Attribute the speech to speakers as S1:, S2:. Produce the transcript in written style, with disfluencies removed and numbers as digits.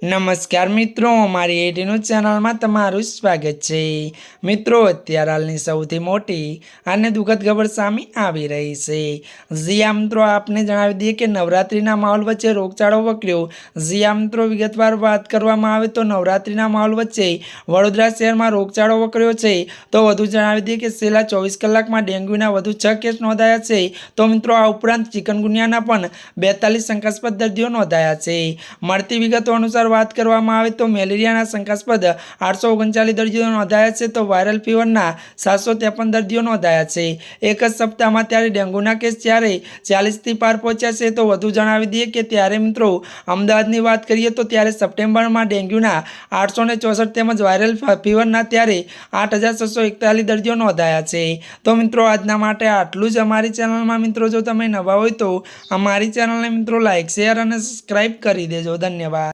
S1: नमस्कार मित्रों, अमारी एटी न्यूज चैनल में तमारुं स्वागत है। मित्रों, अत्यार हालनी सौथी मोटी अने दुखद खबर सामे आवी रही है। जी आ मित्रों, आपने जणावी दीए कि नवरात्रिना माहोल वच्चे रोगचाळो वकर्यो। जी आ मित्रों, विगतवार बात करवामां आवे तो नवरात्रिना माहोल वच्चे वडोदरा शहेरमां रोगचाळो वकर्यो छे। तो वधु जणावी दीए कि छेल्ला 24 कलाकमां डेंग्यूना वधु 6 केस नोंधाया छे। तो मित्रों, आ उपरांत चिकनगुनियाना पण 42 शंकास्पद दर्दीओ नोंधाया छे। मळती विगतो अनुसार बात करवामां आवे तो मेलेरियाना शंकास्पद 839 दर्दीओ नोंधाया छे। तो वायरल फीवरना 753 दर्दीओ नोंधाया छे। एक ज सप्ताहमां त्यारे डेंग्यूना केस त्यारे 40 थी पार पहोंच्या छे। तो वधु जणावी दीए कि त्यारे मित्रों, अमदावादनी वात करीए तो त्यारे सप्टेम्बरमां डेंग्यूना 864 तेमज वायरल फीवरना त्यारे 8641 दर्दीओ नोंधाया छे। तो मित्रों, आजना माटे आटलुं ज। अमारी चेनलमां मित्रों जो तमे नवा होय तो अमारी चेनलने मित्रों लाइक शेर अने सब्सक्राइब करी देजो। धन्यवाद।